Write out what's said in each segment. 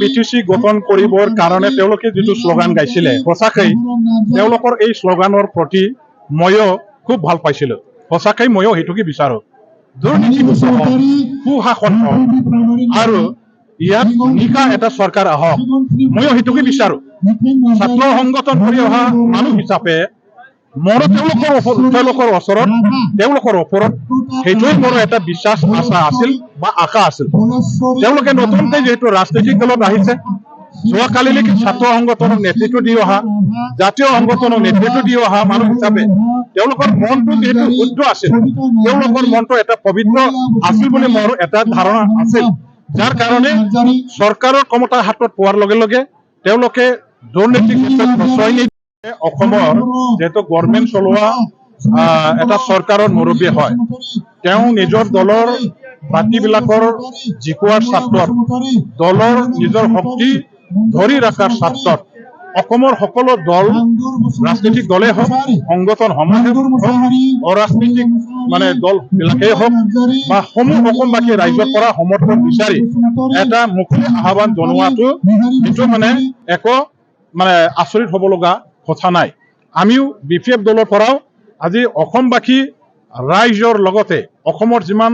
BTC গঠন কৰিবৰ কাৰণে তেওঁলোকে যিটো শ্লোগান গাইছিলে সঁচাকৈ তেওঁলোকৰ এই শ্লোগানৰ প্ৰতি ময়ো খুব ভাল পাইছিলোঁ। সঁচাকৈ ময়ো সেইটোকে বিচাৰোঁ, দুৰ্নীতিমুক্ত হওক, সুশাসন হওক আৰু ইয়াত নিকা এটা চৰকাৰ আহক, ময়ো সেইটোকে বিচাৰোঁ। ছাত্ৰ সংগঠন কৰি অহা মানুহ হিচাপে মোৰো তেওঁলোকৰ ওপৰত সেইটোৱে মোৰ এটা বিশ্বাস আশা আছিল বা আশা আছিল। তেওঁলোকে নতুনকৈ যিহেতু ৰাজনৈতিক দলত আহিছে, যোৱাকালিলৈকে ছাত্ৰ সংগঠনক নেতৃত্ব দি অহা, জাতীয় সংগঠনক নেতৃত্ব দি অহা মানুহ হিচাপে তেওঁলোকৰ মনটো যিহেতু শুদ্ধ আছিল, তেওঁলোকৰ মনটো এটা পবিত্ৰ আছিল বুলি মোৰ এটা ধাৰণা আছিল, যাৰ কাৰণে চৰকাৰৰ ক্ষমতা হাতত পোৱাৰ লগে লগে তেওঁলোকে দুৰ্নীতিক ক্ষেত্ৰত প্ৰশ্ৰয় নিদিয়ে। অসমৰ যেহেতু গভৰ্ণমেণ্ট চলোৱা এটা চৰকাৰৰ মুৰব্বী হয়, তেওঁ নিজৰ দলৰ প্ৰাৰ্থীবিলাকৰ জিকোৱাৰ স্বাৰ্থত, দলৰ নিজৰ শক্তি ধৰি ৰখাৰ স্বাৰ্থত অসমৰ সকলো দল, ৰাজনৈতিক দলেই হওক, সংগঠন সমূহে হওক, অৰাজনৈতিক দলবিলাকেই হওক বা সমূহ অসমবাসী ৰাইজৰ পৰা সমৰ্থন বিচাৰি এটা মুকলি আহ্বান জনোৱাটো সেইটো একো আচৰিত হ'ব লগা কথা নাই। আমিও BPF দলৰ পৰাও আজি অসমবাসী ৰাইজৰ লগতে অসমৰ যিমান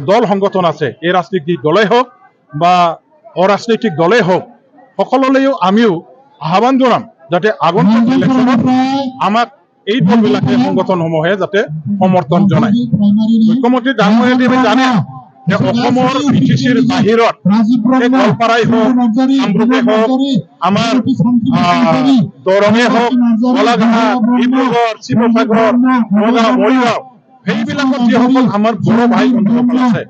দল সংগঠন আছে, এই ৰাজনৈতিক দলেই হওক বা অৰাজনৈতিক দলেই হওক, সকলোলৈও আমিও আহ্বান জনাম যাতে আগন্তুক ইলেকশ্যনত আমাক এই দলবিলাকে সংগঠনসমূহে যাতে সমৰ্থন জনায়। মুখ্যমন্ত্ৰী ডাঙৰীয়াদেৱে জানে যে অসমৰ BTCৰ বাহিৰত গোৱালপাৰাই হওক, কামৰূপে হওক, আমাৰ দৰঙে হওক, গোলাঘাট, ডিব্ৰুগড়, শিৱসাগৰ, নগাঁও, মৰিগাঁও, সেইবিলাকত যিসকল আমাৰ বড়ো ভাই বন্ধুসকল আছে,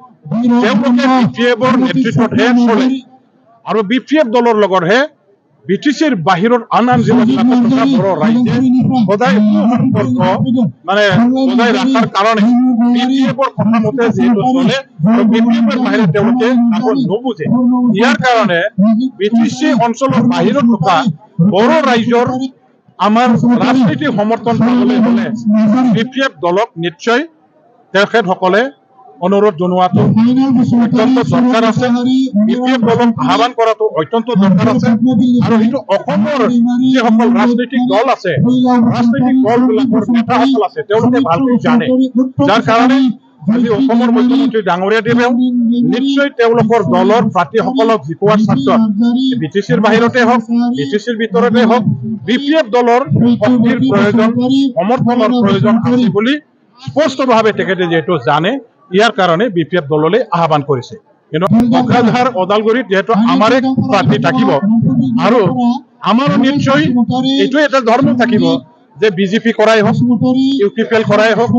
তেওঁলোকে BPFৰ নেতৃত্বতহে চলে আৰু BPF দলৰ লগতহে BTCৰ বাহিৰত আন জিলাবিলাকত থকা বড়ো ৰাইজে সদায় সুসম্পৰ্ক বজাই ৰখাৰ কাৰণে BPFৰ কথা মতে যিহেতু চলে, BPFৰ বাহিৰত তেওঁলোকে নুবুজে। ইয়াৰ কাৰণে BTC অঞ্চলৰ বাহিৰত থকা বড়ো ৰাইজৰ আমাৰ ৰাজনীতিক সমৰ্থন পাবলৈ হ'লে BPF দলক নিশ্চয় তেখেতসকলে অনুৰোধ জনোৱাটো অত্যন্ত দৰকাৰ আছে, BPF দলক আহ্বান কৰাটো অত্যন্ত দৰকাৰ আছে। আৰু সেইটো অসমৰ যিসকল ৰাজনৈতিক দল আছে, ৰাজনৈতিক দলবিলাকৰ নেতাসকল আছে, তেওঁলোকে ভালকৈ জানে, যাৰ কাৰণে আজি অসমৰ মুখ্যমন্ত্ৰী ডাঙৰীয়াদেৱেও নিশ্চয় তেওঁলোকৰ দলৰ প্ৰাৰ্থীসকলক জিকোৱাৰ স্বাৰ্থত BTCৰ বাহিৰতে হওক, BTCৰ ভিতৰতে হওক BPF দলৰ শক্তিৰ প্ৰয়োজন, সমৰ্থনৰ প্ৰয়োজন আছে বুলি স্পষ্টভাৱে তেখেতে যিহেতু জানে, ইয়াৰ কাৰণে BPF দললৈ আহ্বান কৰিছে। কিন্তু কোকৰাঝাৰ, ওদালগুৰিত যিহেতু আমাৰে প্ৰাৰ্থী থাকিব আৰু আমাৰো নিশ্চয় এইটো এটা ধৰ্ম থাকিব যে BJP কৰাই হওক, UPPL কৰাই হওক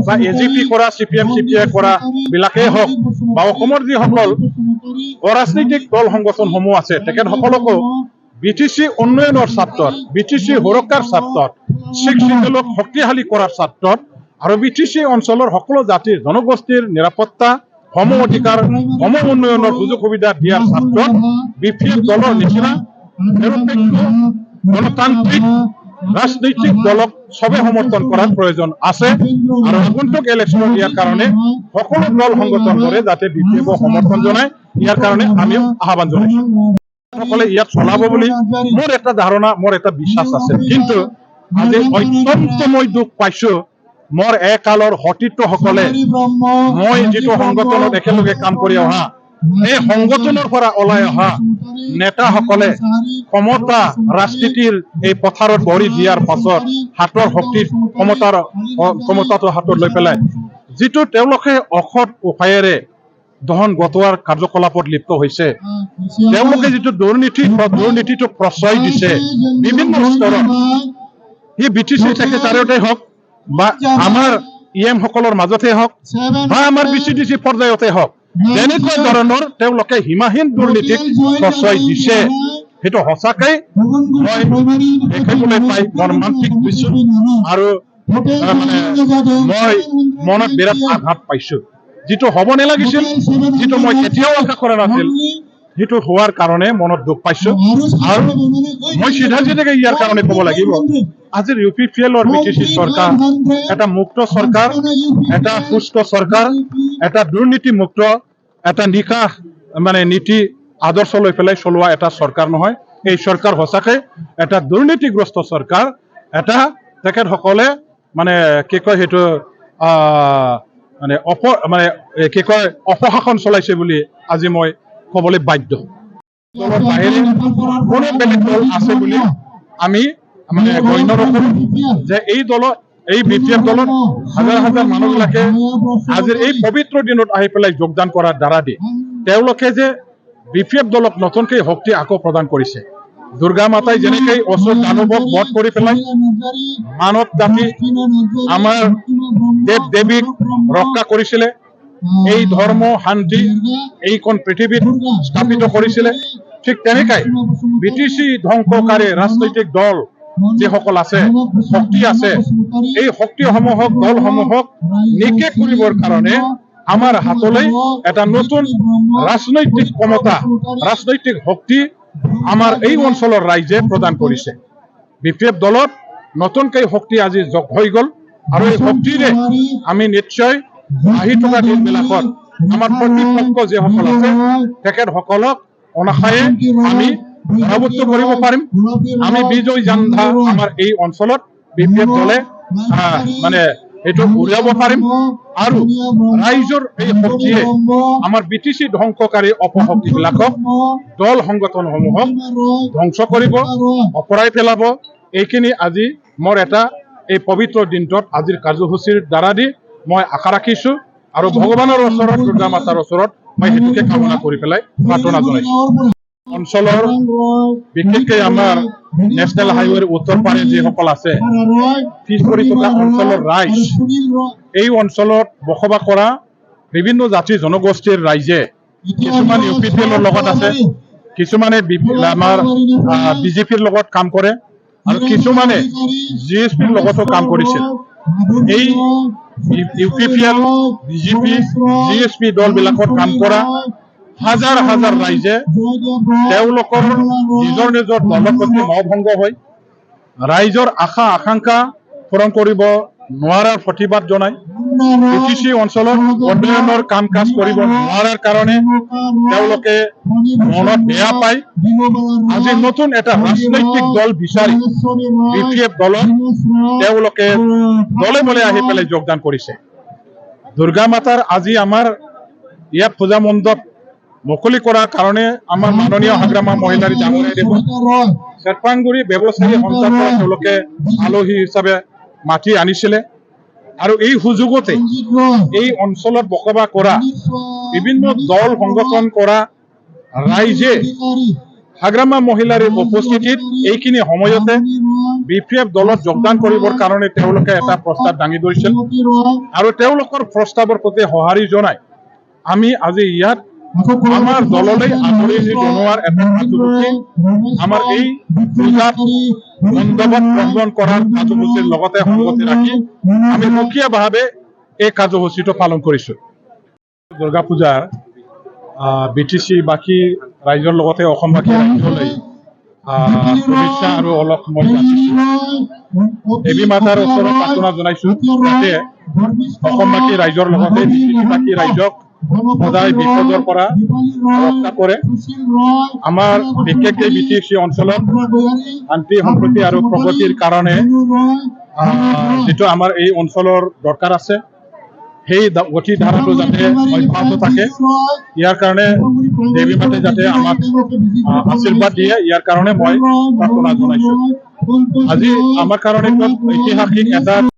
বা AGP কৰা, CPM CPI কৰা বিলাকেই হওক বা অসমৰ যিসকল অৰাজনৈতিক দল সংগঠনসমূহ আছে, তেখেতসকলকো BTC উন্নয়নৰ স্বাৰ্থত, BTC সুৰক্ষাৰ স্বাৰ্থত, শিক্ষিতলোক শক্তিশালী কৰাৰ স্বাৰ্থত আৰু BTC অঞ্চলৰ সকলো জাতিৰ জনগোষ্ঠীৰ নিৰাপত্তা, সম অধিকাৰ, সম উন্নয়নৰ সুযোগ সুবিধা দিয়াৰ স্বাৰ্থত BPF দলৰ নিচিনা নিৰপেক্ষ গণতান্ত্ৰিক ৰাজনৈতিক দলক সবে সমৰ্থন কৰাৰ প্ৰয়োজন আছে। আৰু আগন্তুক ইলেকশ্যনত ইয়াৰ কাৰণে সকলো দল সংগঠনবোৰে যাতে BPFক সমৰ্থন জনায়, ইয়াৰ কাৰণে আমিও আহ্বান জনাইছোঁ। সকলে ইয়াত চলাব বুলি মোৰ এটা ধাৰণা, মোৰ এটা বিশ্বাস আছে। কিন্তু আজি অত্যন্ত মই দুখ পাইছোঁ, মোৰ একালৰ সতীৰ্থসকলে মই যিটো সংগঠনত একেলগে কাম কৰি অহা, এই সংগঠনৰ পৰা ওলাই অহা নেতাসকলে ক্ষমতা ৰাজনীতিৰ এই পথাৰত ভৰি দিয়াৰ পাছত হাতৰ শক্তিৰ ক্ষমতাটো হাতত লৈ পেলাই যিটো তেওঁলোকে অসৎ উপায়েৰে ধন গটোৱাৰ কাৰ্যকলাপত লিপ্ত হৈছে, তেওঁলোকে যিটো দুৰ্নীতিটো প্ৰশ্ৰয় দিছে বিভিন্ন স্তৰত, সি BTC ছেক্ৰেটাৰিয়েটে হওক বা আমাৰ EM সকলৰ মাজতে হওক বা আমাৰ BCDC পৰ্যায়তে হওক, তেনেকুৱা ধৰণৰ তেওঁলোকে সীমাহীন দুৰ্নীতিক প্ৰশ্ৰয় দিছে। সেইটো সঁচাকৈ মই দেখিবলৈ পাই মৰ্মান্তিক হৈছোঁ আৰু মই মনত বিৰাট আঘাত পাইছোঁ। যিটো হ'ব নালাগিছিল, যিটো মই কেতিয়াও আশা কৰা নাছিল, সেইটো হোৱাৰ কাৰণে মনত দুখ পাইছোঁ। আৰু মই চিধাকে ইয়াৰ কাৰণে ক'ব লাগিব, আজিৰ UPPLৰ BTC চৰকাৰ এটা মুক্ত চৰকাৰ, এটা সুস্থ চৰকাৰ, এটা দুৰ্নীতিমুক্ত, এটা নিকা নীতি আদৰ্শ লৈ পেলাই চলোৱা এটা চৰকাৰ নহয়। এই চৰকাৰ সঁচাকৈ এটা দুৰ্নীতিগ্ৰস্ত চৰকাৰ। এটা তেখেতসকলে মানে কি কয় সেইটো মানে কি কয় অপশাসন চলাইছে বুলি আজি মই ক'বলৈ বাধ্য। দলৰ বাহিৰে কোনো বেলেগ দল আছে বুলি আমি মানে গণ্য নকৰোঁ যে এই BPF দলত হাজাৰ হাজাৰ মানুহবিলাকে আজিৰ এই পবিত্ৰ দিনত আহি পেলাই যোগদান কৰাৰ দ্বাৰা দি তেওঁলোকে যে BPF দলক নতুনকৈ শক্তি আকৌ প্ৰদান কৰিছে। দুৰ্গা মাতাই যেনেকৈ অসুৰ দানৱক বধ কৰি পেলাই মানৱ জাতি আমাৰ দেৱ দেৱীক ৰক্ষা কৰিছিলে, এই ধৰ্ম শান্তি এইখন পৃথিৱীত স্থাপিত কৰিছিলে, ঠিক তেনেকৈ BTC ধ্বংসকাৰী ৰাজনৈতিক দল যিসকল আছে, শক্তি আছে, এই শক্তিসমূহক দলসমূহক নিকেশ কৰিবৰ কাৰণে আমাৰ হাতলৈ এটা নতুন ৰাজনৈতিক ক্ষমতা, ৰাজনৈতিক শক্তি আমাৰ এই অঞ্চলৰ ৰাইজে প্ৰদান কৰিছে। BPF দলত নতুনকৈ শক্তি আজি যোগ হৈ গ'ল আৰু এই শক্তিৰে আমি নিশ্চয় আহি থকা দিনবিলাকত আমাৰ প্ৰতিপক্ষ যিসকল আছে তেখেতসকলক অনাশায়ে আমি পৰাভূত কৰিব পাৰিম। আমি বিজয় জান্ধা আমাৰ এই অঞ্চলত BPF দলে মানে এইটো উলিয়াব পাৰিম আৰু ৰাইজৰ এই শক্তিয়ে আমাৰ BTC ধ্বংসকাৰী অপশক্তিবিলাকক দল সংগঠনসমূহক ধ্বংস কৰিব, অপৰাই পেলাব। এইখিনি আজি মোৰ এটা এই পবিত্ৰ দিনটোত আজিৰ কাৰ্যসূচীৰ দ্বাৰা দি মই আশা ৰাখিছোঁ আৰু ভগৱানৰ ওচৰত দুৰ্গা মাতাৰ ওচৰত মই সেইটোকে কামনা কৰি পেলাই প্ৰাৰ্থনা জনাইছোঁ। অঞ্চলৰ বিশেষকৈ আমাৰ নেশ্যনেল হাইৱেৰ উত্তৰ পাৰে যিসকল আছে পিছ পৰি থকা অঞ্চলৰ ৰাইজ, এই অঞ্চলত বসবাস কৰা বিভিন্ন জাতি জনগোষ্ঠীৰ ৰাইজে কিছুমান UPPL লগত আছে, কিছুমানে আমাৰ BJPৰ লগত কাম কৰে আৰু কিছুমানে GSPৰ লগতো কাম কৰিছিল। এই UPPL, BJP, GSP দলবিলাকত কাম কৰা হাজাৰ হাজাৰ ৰাইজে তেওঁলোকৰ নিজৰ নিজৰ দলৰ প্ৰতি মহভংগ হৈ ৰাইজৰ আশা আকাংক্ষা পূৰণ কৰিব নোৱাৰাৰ প্ৰতিবাদ জনাই BTC অঞ্চলত উন্নয়নৰ কাম কাজ কৰিব নোৱাৰাৰ কাৰণে তেওঁলোকে মনত বেয়া পায় আজি নতুন এটা ৰাজনৈতিক দল বিচাৰি BPF দলত তেওঁলোকে দলে বলে আহি পেলাই যোগদান কৰিছে। দুৰ্গা মাতাৰ আজি আমাৰ ইয়াত পূজা মণ্ডপ মুকলি কৰাৰ কাৰণে আমাৰ মাননীয় হাগ্ৰামা মহিলাৰী ডাঙৰীয়াই দেখোন চেৰপাংগুৰি ব্যৱসায়ী সঞ্চালক তেওঁলোকে আলহী হিচাপে মাতি আনিছিলে আৰু এই সুযোগতে এই অঞ্চলত বসবাস কৰা বিভিন্ন দল সংগঠন কৰা ৰাইজে হাগ্ৰামা মহিলাৰীৰ উপস্থিতিত এইখিনি সময়তে BPF দলত যোগদান কৰিবৰ কাৰণে তেওঁলোকে এটা প্ৰস্তাৱ দাঙি ধৰিছিল আৰু তেওঁলোকৰ প্ৰস্তাৱৰ প্ৰতি সঁহাৰি জনাই আমি আজি ইয়াত আমাৰ দললৈ আদৰণি জনোৱাৰ এটা কাৰ্যসূচী আমাৰ এই পূজাত মণ্ডপত ৰন্ধন কৰাৰ কাৰ্যসূচীৰ লগতে সংগতি ৰাখি আমি মুখীয়াভাৱে এই কাৰ্যসূচীটো পালন কৰিছোঁ। দুৰ্গা পূজাৰ BTC বাকী ৰাইজৰ লগতে অসমবাসী ৰাইজলৈ শুভেচ্ছা আৰু অলপ সময় যাচিছোঁ। দেৱী মাতাৰ ওচৰত প্ৰাৰ্থনা জনাইছোঁ যাতে অসমবাসী ৰাইজৰ লগতে BTC বাকী ৰাইজক সদায় বিপদৰ পৰা ৰক্ষা কৰে। আমাৰ বিশেষকৈ BTC অঞ্চলত শান্তি সম্প্ৰীতি আৰু প্ৰগতিৰ কাৰণে যিটো আমাৰ এই অঞ্চলৰ দৰকাৰ আছে সেই গতি ধাৰাটো যাতে অব্যাহত থাকে ইয়াৰ কাৰণে দেৱী মাতে যাতে আমাক আশীৰ্বাদ দিয়ে ইয়াৰ কাৰণে মই প্ৰাৰ্থনা জনাইছোঁ। আজি আমাৰ কাৰণে ঐতিহাসিক এটা